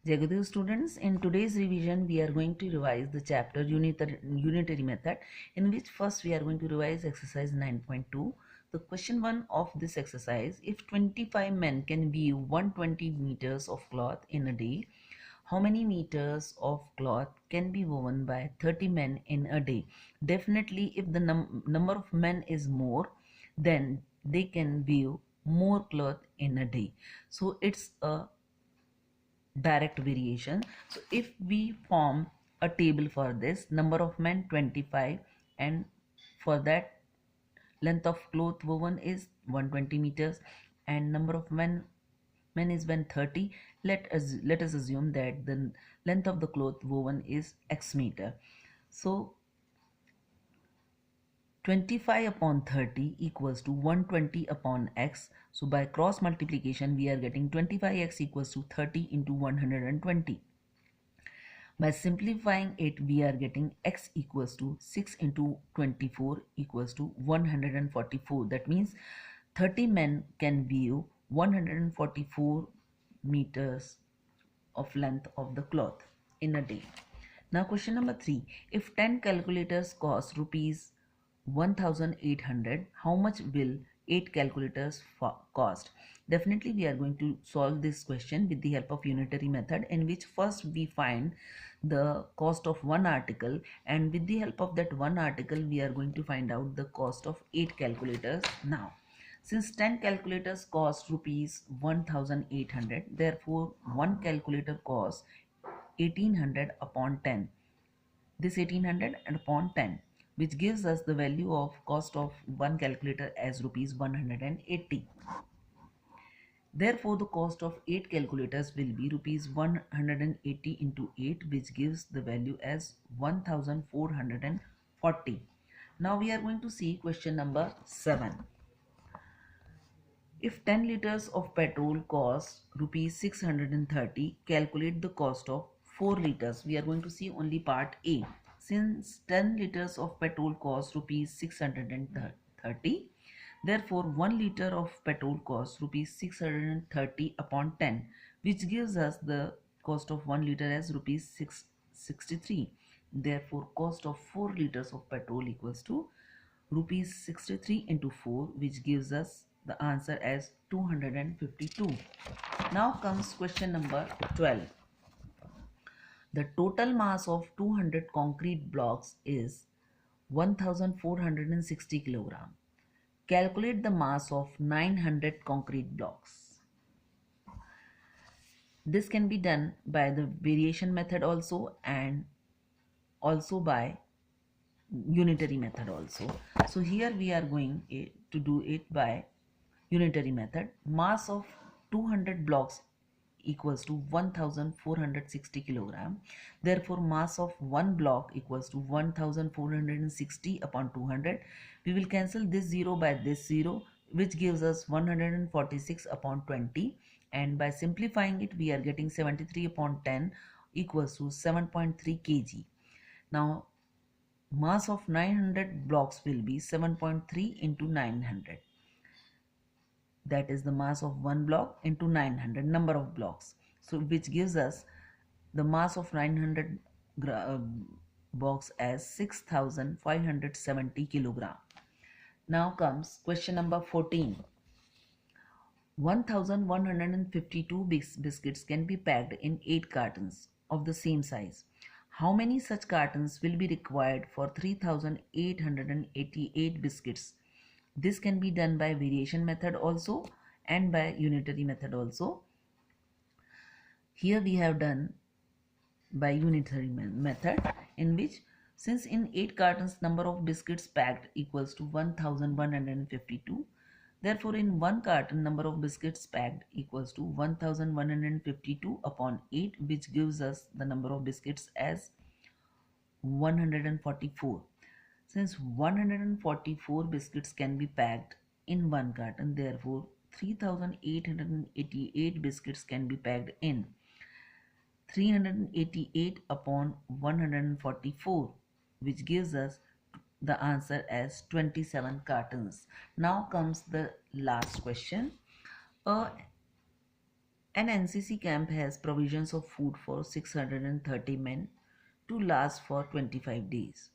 Jai Guru students, in today's revision we are going to revise the chapter unitary method, in which first we are going to revise exercise 9.2. The question 1 of this exercise: if 25 men can weave 120 meters of cloth in a day, how many meters of cloth can be woven by 30 men in a day? Definitely, if the number of men is more, then they can weave more cloth in a day. So it's a direct variation. So if we form a table for this, number of men 25, and for that length of cloth woven is 120 meters, and number of men is 130. Let us assume that the length of the cloth woven is x meter. So 25 upon 30 equals to 120 upon x. So by cross multiplication we are getting 25x equals to 30 into 120. By simplifying it, we are getting x equals to 6 into 24 equals to 144. That means 30 men can weave 144 meters of length of the cloth in a day. Now question number 3. If 10 calculators cost rupees 1800, how much will 8 calculators cost? Definitely we are going to solve this question with the help of unitary method, in which first we find the cost of one article, and with the help of that one article we are going to find out the cost of 8 calculators. Now since 10 calculators cost rupees 1800, therefore one calculator costs 1800 upon 10. This 1800 upon 10, which gives us the value of cost of one calculator as rupees 180. Therefore, the cost of 8 calculators will be rupees 180 into 8, which gives the value as 1440. Now we are going to see question number 7. If 10 liters of petrol costs rupees 630, calculate the cost of 4 liters. We are going to see only part A. Since 10 liters of petrol costs rupees 630, therefore 1 liter of petrol costs rupees 630 upon 10, which gives us the cost of 1 liter as rupees 663. Therefore cost of 4 liters of petrol equals to rupees 63 into 4, which gives us the answer as 252. Now comes question number 12. The total mass of 200 concrete blocks is 1460 kilogram. Calculate the mass of 900 concrete blocks. This can be done by the variation method also, and also by unitary method also. So here we are going to do it by unitary method. Mass of 200 blocks equals to 1460 kilogram. Therefore mass of one block equals to 1460 upon 200. We will cancel this 0 by this 0, which gives us 146 upon 20, and by simplifying it we are getting 73 upon 10 equals to 7.3 kg. Now mass of 900 blocks will be 7.3 into 900. That is the mass of one block into 900 number of blocks. So which gives us the mass of 900 blocks as 6570 kilogram. Now comes question number 14. 1152 biscuits can be packed in 8 cartons of the same size. How many such cartons will be required for 3888 biscuits? This can be done by variation method also and by unitary method also. Here we have done by unitary method, in which since in 8 cartons number of biscuits packed equals to 1152, therefore in 1 carton number of biscuits packed equals to 1152 upon 8, which gives us the number of biscuits as 144. Since 144 biscuits can be packed in 1 carton, therefore 3888 biscuits can be packed in 388 upon 144, which gives us the answer as 27 cartons. Now comes the last question. A An NCC camp has provisions of food for 630 men to last for 25 days.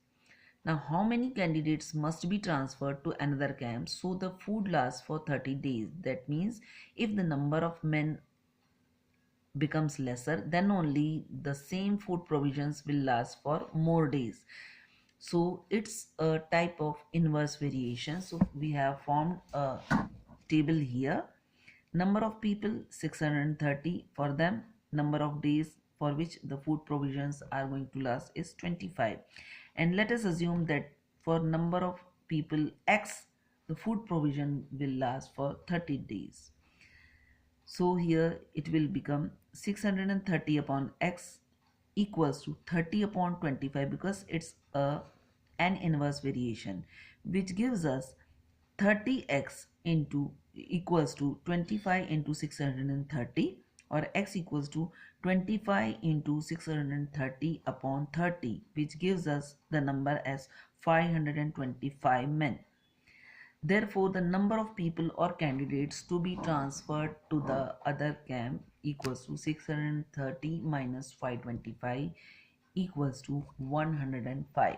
Now, how many candidates must be transferred to another camp so the food lasts for 30 days? That means if the number of men becomes lesser, then only the same food provisions will last for more days. So it's a type of inverse variation. So we have formed a table here. Number of people 630, for them number of days for which the food provisions are going to last is 25, and let us assume that for number of people x the food provision will last for 30 days. So here it will become 630 upon x equals to 30 upon 25, because it's an inverse variation, which gives us 30x into equals to 25 into 630, or x equals to 25 into 630 upon 30, which gives us the number as 525 men. Therefore, the number of people or candidates to be transferred to the other camp equals to 630 minus 525 equals to 105.